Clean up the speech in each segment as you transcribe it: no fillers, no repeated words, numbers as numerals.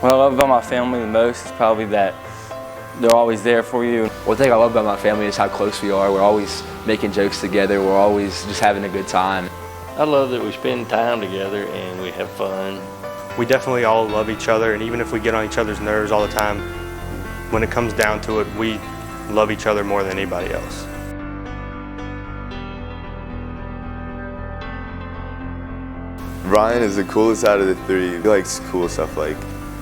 What I love about my family the most is probably that they're always there for you. One thing I love about my family is how close we are. We're always making jokes together. We're always just having a good time. I love that we spend time together and we have fun. We definitely all love each other, and even if we get on each other's nerves all the time, when it comes down to it, we love each other more than anybody else. Ryan is the coolest out of the three. He likes cool stuff like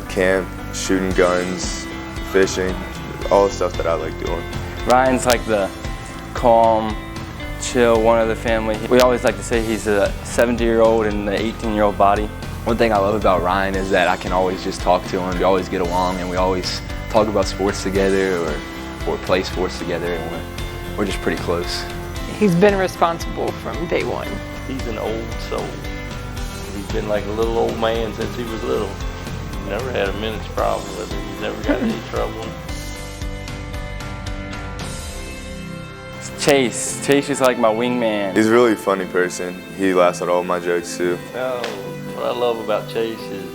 camp, shooting guns, fishing, all the stuff that I like doing. Ryan's like the calm, chill one of the family. We always like to say he's a 70-year-old in the 18-year-old body. One thing I love about Ryan is that I can always just talk to him. We always get along, and we always talk about sports together or play sports together, and we're just pretty close. He's been responsible from day one. He's an old soul. He's been like a little old man since he was little. Never had a minute's problem with him. He's never got any trouble. Chase is like my wingman. He's a really funny person. He laughs at all my jokes too. What I love about Chase is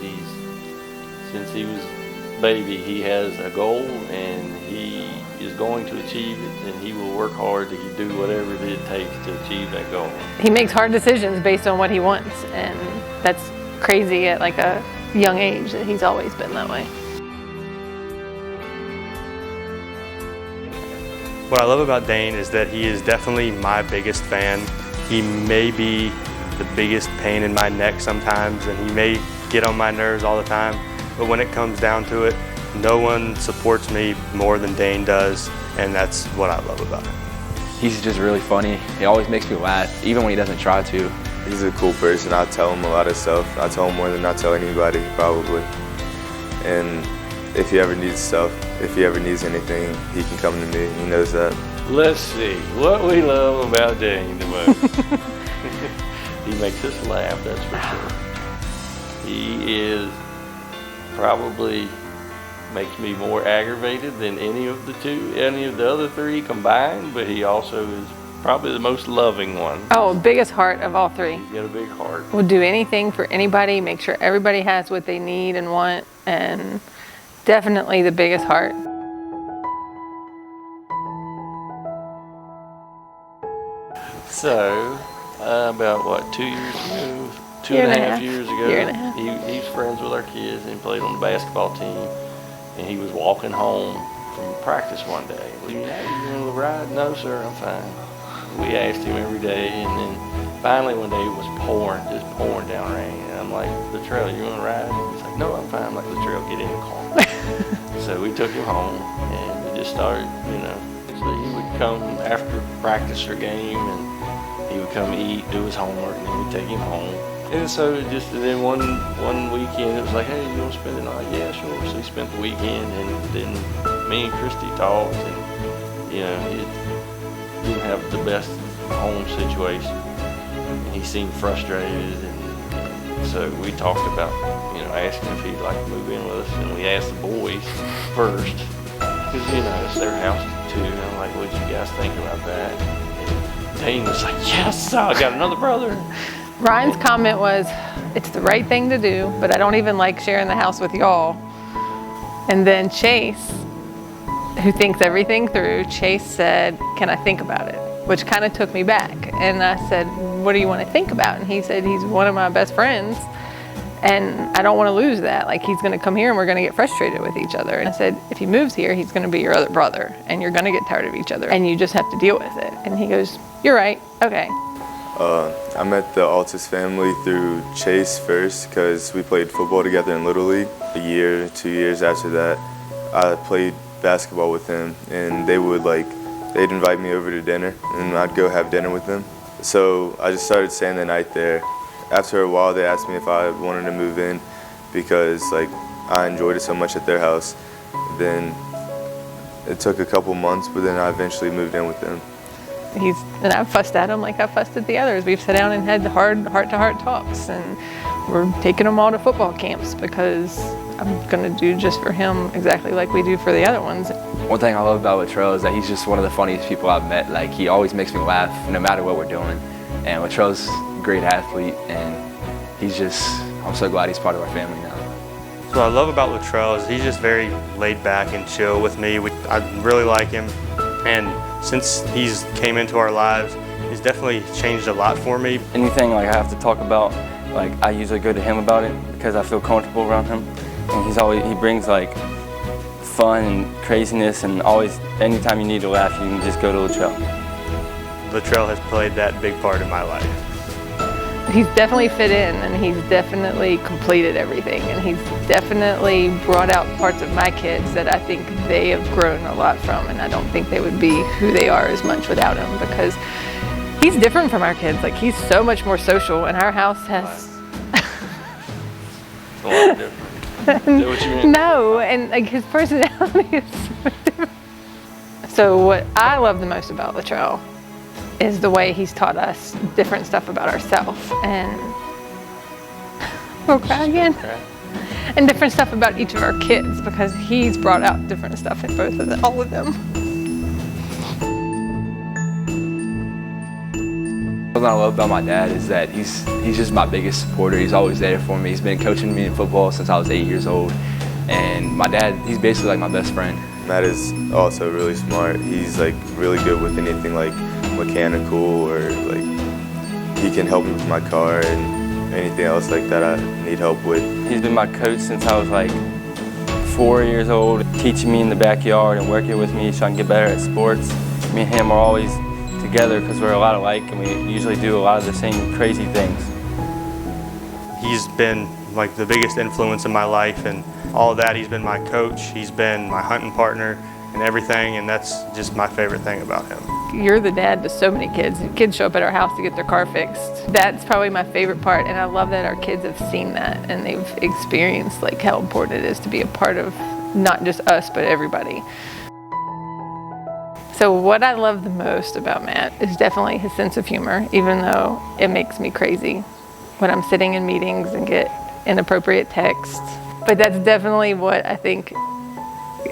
since he was a baby, he has a goal and he is going to achieve it, and he will work hard to do whatever it takes to achieve that goal. He makes hard decisions based on what he wants, and that's crazy at like a young age that he's always been that way. What I love about Dane is that he is definitely my biggest fan. He may be the biggest pain in my neck sometimes, and he may get on my nerves all the time, but when it comes down to it, no one supports me more than Dane does, and that's what I love about him. He's just really funny. He always makes me laugh, even when he doesn't try to. He's a cool person. I tell him a lot of stuff. I tell him more than I tell anybody, probably. And if he ever needs stuff, if he ever needs anything, he can come to me. He knows that. Let's see what we love about Dane the most. He makes us laugh, that's for sure. He is probably makes me more aggravated than any of the other three combined, but he also is probably the most loving one. Oh, biggest heart of all three. He's got a big heart. Will do anything for anybody, make sure everybody has what they need and want, and definitely the biggest heart. So, about what, 2 years ago? Two and a half years ago, year and a half. He's friends with our kids and played on the basketball team. And he was walking home from practice one day. Well, you want to ride? No, sir, I'm fine. We asked him every day, and then finally one day it was pouring, just pouring down rain. And I'm like, Latrell, you want to ride? And he's like, no, I'm fine. I'm like, Latrell, get in the car. So we took him home, and we just started, So he would come after practice or game, and he would come eat, do his homework, and then we'd take him home. And so and then one weekend it was like, hey, you want to spend the night? Yeah, sure. So he spent the weekend, and then me and Christy talked, and he didn't have the best home situation, and he seemed frustrated, and so we talked about asking if he'd like to move in with us, and we asked the boys first because it's their house too. And I'm like, what did you guys think about that? And Dane was like, yes, I got another brother. Ryan's comment was, it's the right thing to do, but I don't even like sharing the house with y'all. And then Chase, who thinks everything through, Chase said, can I think about it? Which kind of took me back. And I said, what do you want to think about? And he said, he's one of my best friends, and I don't want to lose that. Like, he's going to come here and we're going to get frustrated with each other. And I said, if he moves here, he's going to be your other brother, and you're going to get tired of each other, and you just have to deal with it. And he goes, you're right, okay. I met the Altis family through Chase first because we played football together in Little League. A year, 2 years after that, I played basketball with him, and they'd invite me over to dinner, and I'd go have dinner with them. So I just started staying the night there. After a while, they asked me if I wanted to move in because I enjoyed it so much at their house. Then it took a couple months, but then I eventually moved in with them. And I've fussed at him like I've fussed at the others. We've sat down and had hard heart-to-heart talks, and we're taking them all to football camps because I'm going to do just for him exactly like we do for the other ones. One thing I love about Latrell is that he's just one of the funniest people I've met. Like, he always makes me laugh no matter what we're doing. And Latrell's a great athlete, and I'm so glad he's part of our family now. What I love about Latrell is he's just very laid back and chill with me. I really like him, and since he's came into our lives, he's definitely changed a lot for me. Anything like I have to talk about, like I usually go to him about it because I feel comfortable around him. And he brings like fun and craziness, and always anytime you need to laugh, you can just go to Latrell. Latrell has played that big part in my life. He's definitely fit in, and he's definitely completed everything, and he's definitely brought out parts of my kids that I think they have grown a lot from, and I don't think they would be who they are as much without him, because he's different from our kids. Like, he's so much more social, and our house has A lot different. Is that what you mean? no, and like his personality is so different. So what I love the most about Latrell is the way he's taught us different stuff about ourselves, and we'll cry again. And different stuff about each of our kids, because he's brought out different stuff in both of them, all of them. What I love about my dad is that he's just my biggest supporter. He's always there for me. He's been coaching me in football since I was 8 years old, and my dad, he's basically like my best friend. Matt is also really smart. He's like really good with anything like mechanical, or like he can help me with my car and anything else like that I need help with. He's been my coach since I was like 4 years old, teaching me in the backyard and working with me so I can get better at sports. Me and him are always together because we're a lot alike, and we usually do a lot of the same crazy things. He's been like the biggest influence in my life, and all of that. He's been my coach, he's been my hunting partner and everything, and that's just my favorite thing about him. You're the dad to so many kids. Kids show up at our house to get their car fixed. That's probably my favorite part, and I love that our kids have seen that and they've experienced like how important it is to be a part of not just us, but everybody. So what I love the most about Matt is definitely his sense of humor, even though it makes me crazy when I'm sitting in meetings and get inappropriate texts. But that's definitely what I think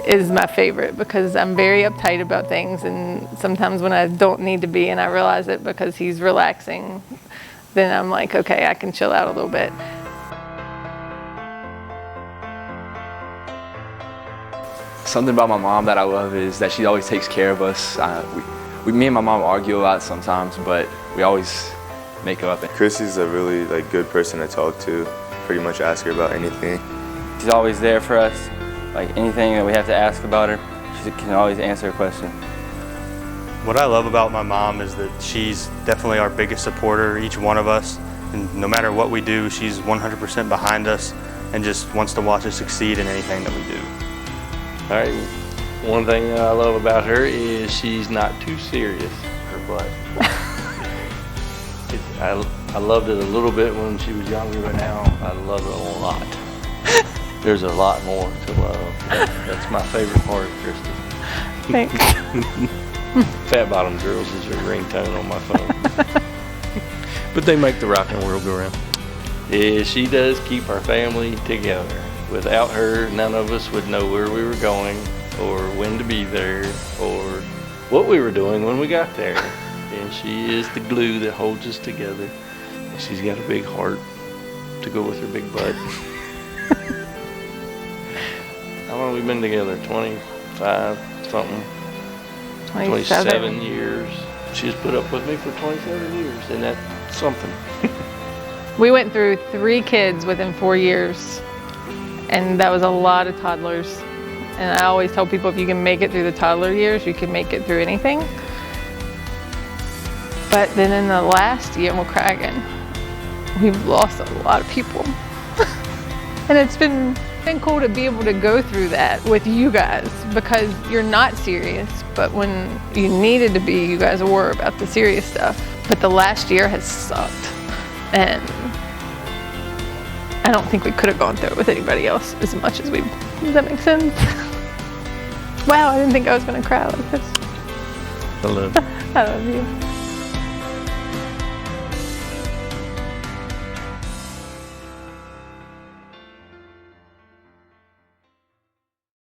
is my favorite, because I'm very uptight about things, and sometimes when I don't need to be and I realize it because he's relaxing, then I'm like, okay, I can chill out a little bit. Something about my mom that I love is that she always takes care of us. Me and my mom argue a lot sometimes, but we always make up. Chrissy's a really like good person to talk to. Pretty much ask her about anything. She's always there for us. Like anything that we have to ask about her, she can always answer a question. What I love about my mom is that she's definitely our biggest supporter, each one of us. And no matter what we do, she's 100% behind us and just wants to watch us succeed in anything that we do. All right, one thing that I love about her is she's not too serious, her butt. I loved it a little bit when she was younger, but now I love it a lot. There's a lot more to love. That's my favorite part, Kristen. Thanks. Fat Bottom Girls is her ringtone on my phone. But they make the rockin' world go round. Yeah, she does keep our family together. Without her, none of us would know where we were going, or when to be there, or what we were doing when we got there. And she is the glue that holds us together. And she's got a big heart to go with her big butt. How long have we been together? 25 something? 27 years. She's put up with me for 27 years, and that's something. We went through 3 kids within 4 years, and that was a lot of toddlers. And I always tell people, if you can make it through the toddler years, you can make it through anything. But then in the last year, and we'll cry again, we've lost a lot of people. And it's been cool to be able to go through that with you guys, because you're not serious, but when you needed to be, you guys were about the serious stuff. But the last year has sucked, and I don't think we could have gone through it with anybody else as much as we. Does that make sense? Wow, I didn't think I was going to cry like this. I love you. I love you.